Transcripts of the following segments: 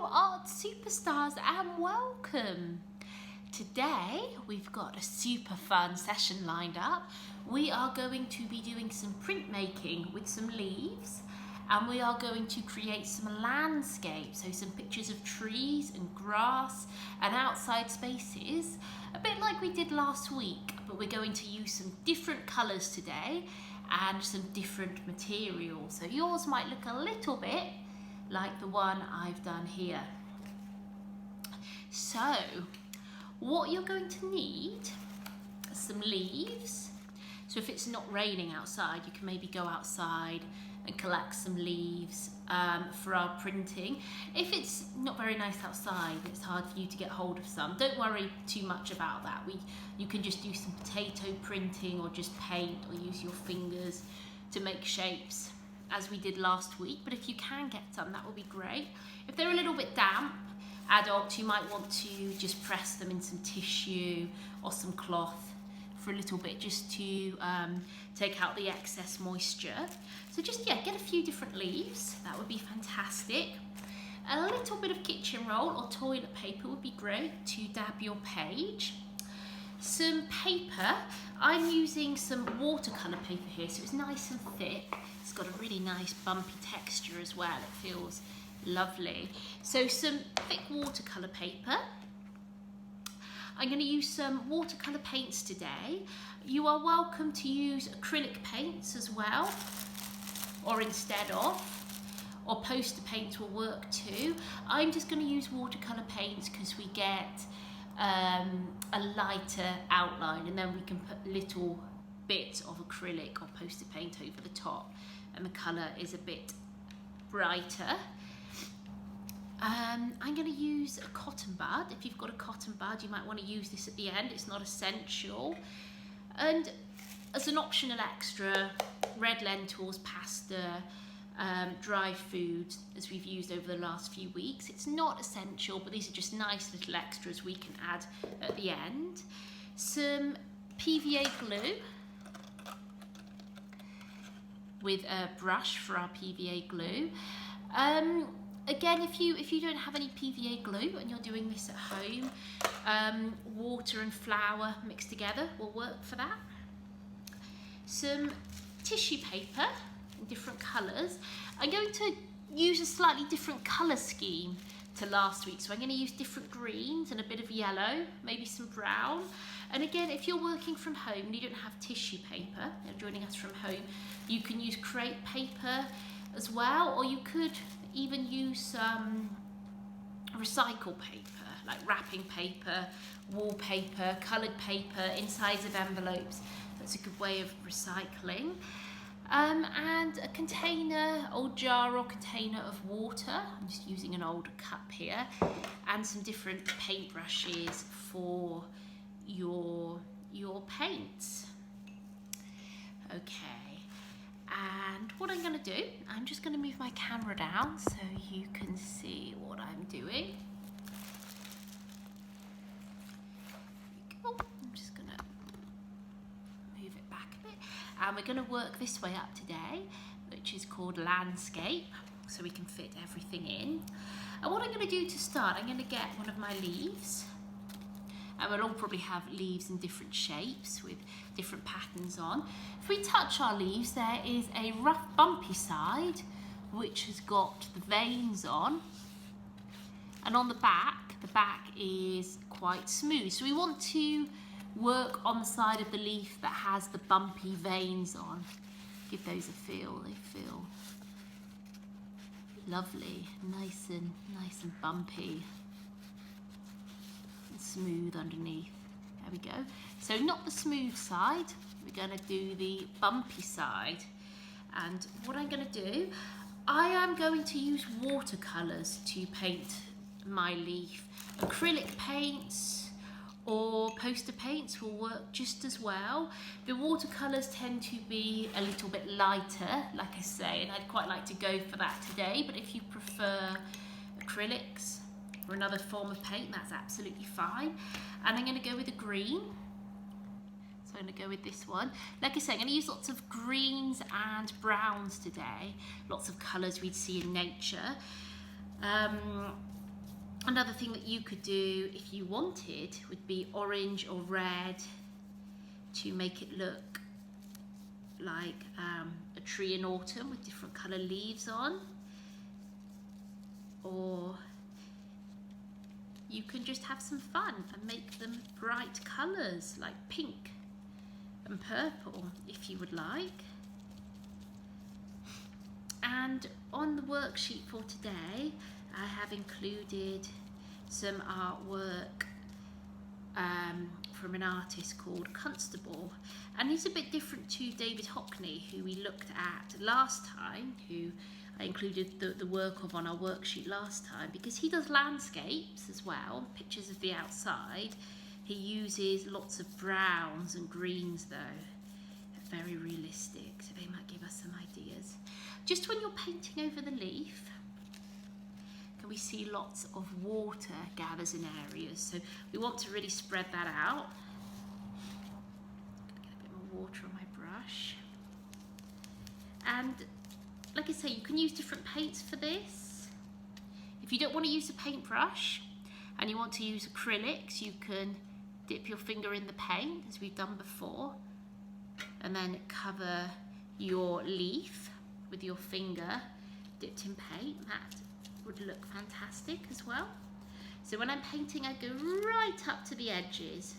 Hello art superstars and welcome. Today we've got a super fun session lined up. We are going to be doing some printmaking with some leaves, and we are going to create some landscapes, so some pictures of trees and grass and outside spaces, a bit like we did last week, but we're going to use some different colours today and some different materials. So yours might look a little bit like the one I've done here. So what you're going to need are some leaves. So if it's not raining outside, you can maybe go outside and collect some leaves for our printing. If it's not very nice outside, it's hard for you to get hold of some, don't worry too much about that. You can just do some potato printing or just paint or use your fingers to make shapes as we did last week, but if you can get some, that would be great. If they're a little bit damp, adults, you might want to just press them in some tissue or some cloth for a little bit, just to take out the excess moisture. So just, yeah, get a few different leaves, that would be fantastic. A little bit of kitchen roll or toilet paper would be great to dab your page. Some paper, I'm using some watercolour paper here, so it's nice and thick. It's got a really nice bumpy texture as well, it feels lovely. So some thick watercolour paper. I'm going to use some watercolour paints today. You are welcome to use acrylic paints as well, or instead of, or poster paints will work too. I'm just going to use watercolour paints because we get a lighter outline, and then we can put little bits of acrylic or poster paint over the top, and the colour is a bit brighter. I'm going to use a cotton bud. If you've got a cotton bud, you might want to use this at the end. It's not essential. And as an optional extra, red lentils, pasta, dry food, as we've used over the last few weeks. It's not essential, but these are just nice little extras we can add at the end. Some PVA glue with a brush for our PVA glue. Again, if you don't have any PVA glue and you're doing this at home, water and flour mixed together will work for that. Some tissue paper in different colours. I'm going to use a slightly different colour scheme to last week, so I'm going to use different greens and a bit of yellow, maybe some brown. And again, if you're working from home and you don't have tissue paper, you're joining us from home, you can use crepe paper as well, or you could even use some recycle paper, like wrapping paper, wallpaper, coloured paper, insides of envelopes. That's a good way of recycling. And a container, old jar or container of water. I'm just using an old cup here, and some different paintbrushes for your paints. Okay. And what I'm going to do, I'm just going to move my camera down so you can see what I'm doing. I'm just going to move it back a bit. And we're going to work this way up today, which is called landscape, so we can fit everything in. And what I'm going to do to start, I'm going to get one of my leaves. And we'll all probably have leaves in different shapes with different patterns on. If we touch our leaves, there is a rough bumpy side which has got the veins on. And on the back is quite smooth. So we want to work on the side of the leaf that has the bumpy veins on. Give those a feel, they feel lovely, nice and bumpy. Smooth underneath. There we go. So not the smooth side, we're going to do the bumpy side. And what I'm going to do, I am going to use watercolours to paint my leaf. Acrylic paints or poster paints will work just as well. The watercolours tend to be a little bit lighter, like I say, and I'd quite like to go for that today, but if you prefer acrylics or another form of paint, that's absolutely fine. And I'm going to go with a green. So I'm going to go with this one. Like I say, I'm going to use lots of greens and browns today. Lots of colours we'd see in nature. Another thing that you could do if you wanted would be orange or red to make it look like a tree in autumn with different colour leaves on. Or you can just have some fun and make them bright colours like pink and purple if you would like. And on the worksheet for today, I have included some artwork from an artist called Constable, and he's a bit different to David Hockney, who we looked at last time, who I included the work of on our worksheet last time, because he does landscapes as well, pictures of the outside. He uses lots of browns and greens though, very realistic, so they might give us some ideas. Just when you're painting over the leaf, can we see lots of water gathers in areas, so we want to really spread that out. Get a bit more water on my brush. And like I say, you can use different paints for this. If you don't want to use a paintbrush and you want to use acrylics, you can dip your finger in the paint as we've done before and then cover your leaf with your finger dipped in paint. That would look fantastic as well. So when I'm painting, I go right up to the edges,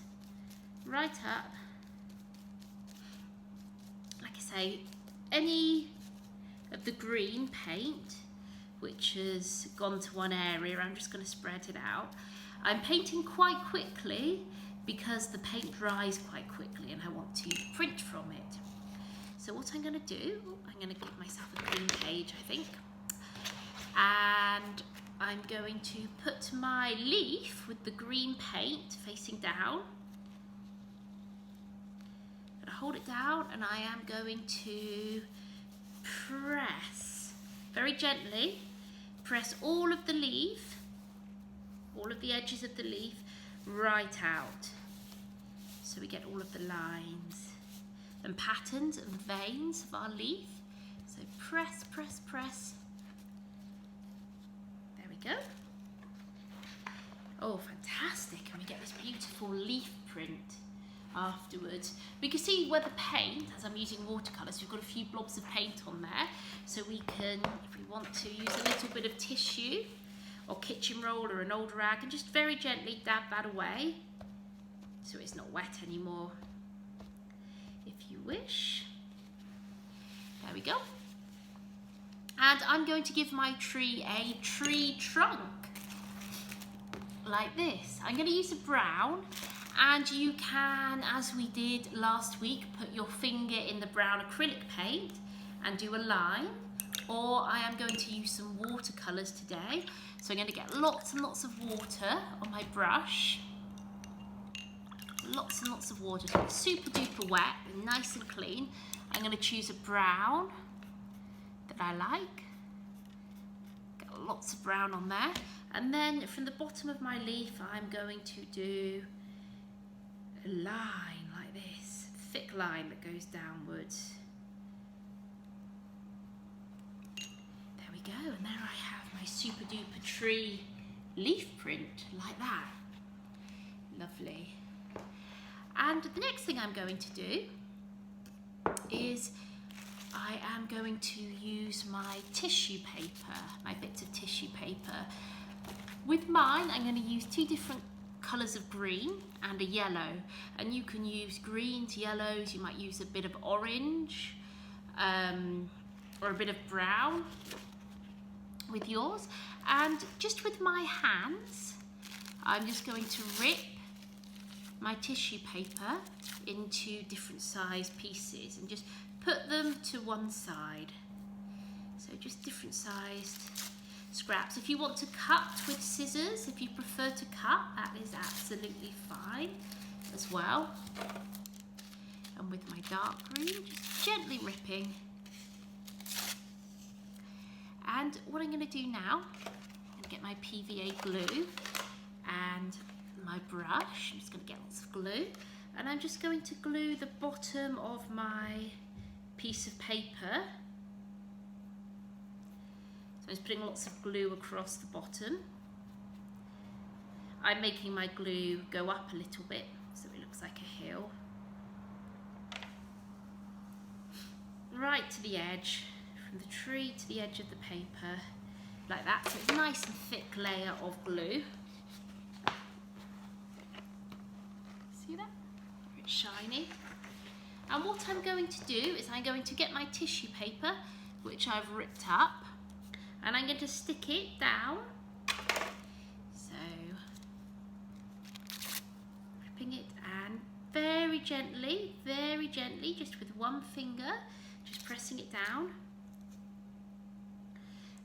right up. Like I say, any of the green paint which has gone to one area, I'm just going to spread it out. I'm painting quite quickly because the paint dries quite quickly and I want to print from it. So what I'm going to do, I'm going to give myself a clean page, I think, and I'm going to put my leaf with the green paint facing down. I'm going to hold it down and I am going to press very gently, press all of the leaf, all of the edges of the leaf right out, so we get all of the lines and patterns and veins of our leaf. So press, press, press. There we go. Oh, fantastic. And we get this beautiful leaf print afterwards. We can see where the paint, as I'm using watercolour, so we've got a few blobs of paint on there, so we can, if we want to, use a little bit of tissue or kitchen roll or an old rag and just very gently dab that away so it's not wet anymore, if you wish. There we go. And I'm going to give my tree a tree trunk like this. I'm going to use a brown, and you can, as we did last week, put your finger in the brown acrylic paint and do a line, or I am going to use some watercolours today. So I'm going to get lots and lots of water on my brush, lots and lots of water, super duper wet and nice and clean. I'm going to choose a brown that I like, get lots of brown on there, and then from the bottom of my leaf I'm going to do a line like this, a thick line that goes downwards. There we go, and there I have my super duper tree leaf print like that. Lovely. And the next thing I'm going to do is I am going to use my tissue paper, my bits of tissue paper. With mine, I'm going to use two different colours of green and a yellow, and you can use greens, yellows, you might use a bit of orange or a bit of brown with yours. And just with my hands, I'm just going to rip my tissue paper into different size pieces and just put them to one side. So just different sized scraps. If you want to cut with scissors, if you prefer to cut, that is absolutely fine as well. And with my dark green, just gently ripping. And what I'm going to do now, I'm going to get my PVA glue and my brush. I'm just going to get lots of glue, and I'm just going to glue the bottom of my piece of paper. So I'm just putting lots of glue across the bottom, I'm making my glue go up a little bit so it looks like a hill. Right to the edge, from the tree to the edge of the paper, like that. So it's a nice and thick layer of glue. See that? It's shiny. And what I'm going to do is I'm going to get my tissue paper, which I've ripped up, and I'm going to stick it down. So, ripping it, and very gently, just with one finger, just pressing it down.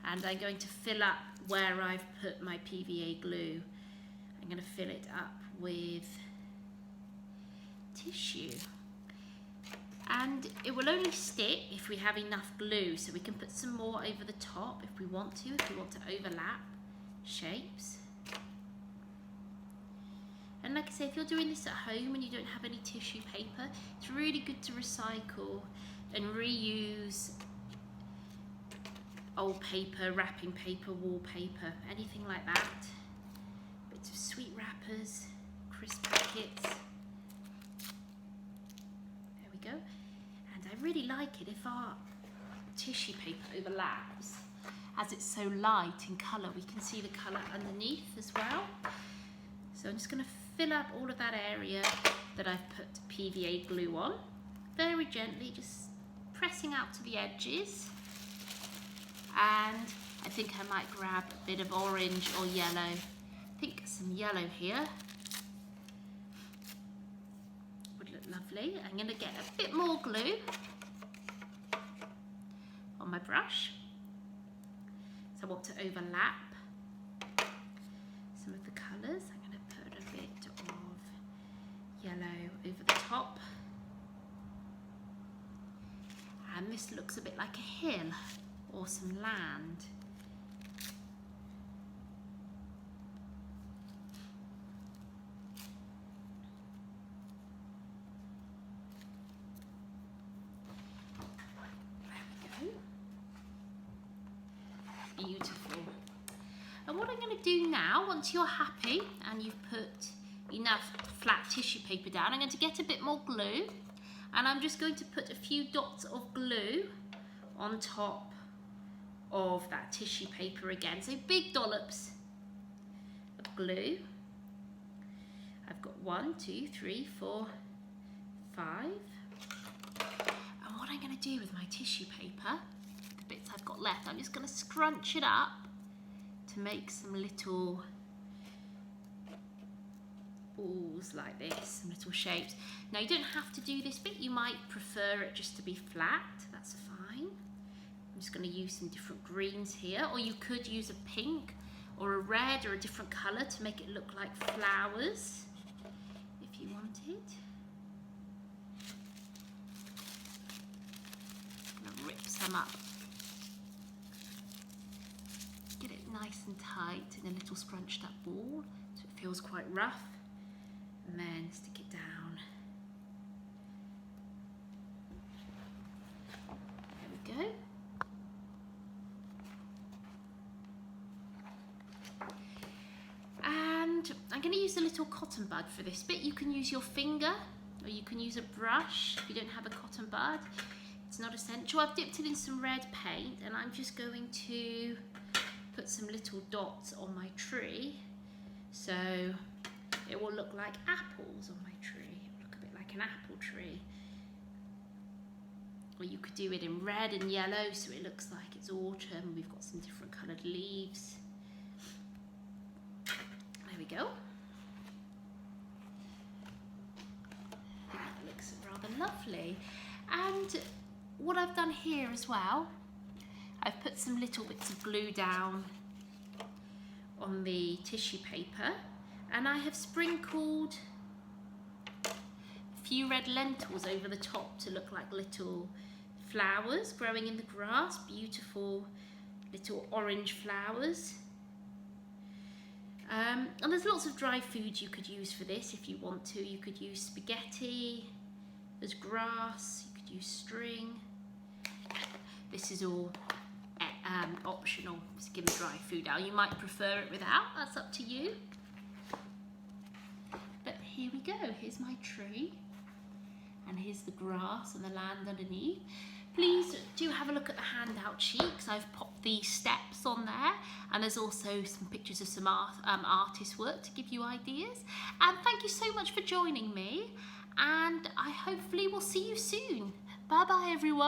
And I'm going to fill up where I've put my PVA glue. I'm going to fill it up with tissue. And it will only stick if we have enough glue, so we can put some more over the top if we want to overlap shapes. And like I say, if you're doing this at home and you don't have any tissue paper, it's really good to recycle and reuse old paper, wrapping paper, wallpaper, anything like that. Bits of sweet wrappers, crisp packets. There we go. And I really like it if our tissue paper overlaps. As it's so light in colour, we can see the colour underneath as well. So I'm just going to fill up all of that area that I've put PVA glue on. Very gently, just pressing out to the edges. And I think I might grab a bit of orange or yellow. I think some yellow here would look lovely. I'm going to get a bit more glue on my brush. So I want to overlap some of the colours. I'm going to put a bit of yellow over the top. And this looks a bit like a hill or some land. There we go. Beautiful. And what I'm going to do now, once you're happy and you've put enough flat tissue paper down, I'm going to get a bit more glue, and I'm just going to put a few dots of glue on top of that tissue paper again. So big dollops of glue. I've got 1, 2, 3, 4, 5. And what I'm going to do with my tissue paper, the bits I've got left, I'm just going to scrunch it up to make some little balls like this, some little shapes. Now you don't have to do this bit, you might prefer it just to be flat, that's fine. I'm just going to use some different greens here, or you could use a pink or a red or a different colour to make it look like flowers if you wanted. I'm going to rip some up. Get it nice and tight in a little scrunched up ball so it feels quite rough, and then stick it down. There we go. And I'm going to use a little cotton bud for this bit. You can use your finger or you can use a brush if you don't have a cotton bud. It's not essential. I've dipped it in some red paint and I'm just going to put some little dots on my tree so it will look like apples on my tree. It will look a bit like an apple tree. Or you could do it in red and yellow so it looks like it's autumn. We've got some different coloured leaves. There we go. I think that looks rather lovely. And what I've done here as well, I've put some little bits of glue down on the tissue paper, and I have sprinkled a few red lentils over the top to look like little flowers growing in the grass, beautiful little orange flowers. And there's lots of dry food you could use for this if you want to. You could use spaghetti as grass, you could use string. This is all optional, just give the dry food out. You might prefer it without, that's up to you. here we go. Here's my tree. And here's the grass and the land underneath. Please do have a look at the handout sheet because I've popped the steps on there, and there's also some pictures of some artist work to give you ideas. And thank you so much for joining me, and I hopefully will see you soon. Bye bye everyone.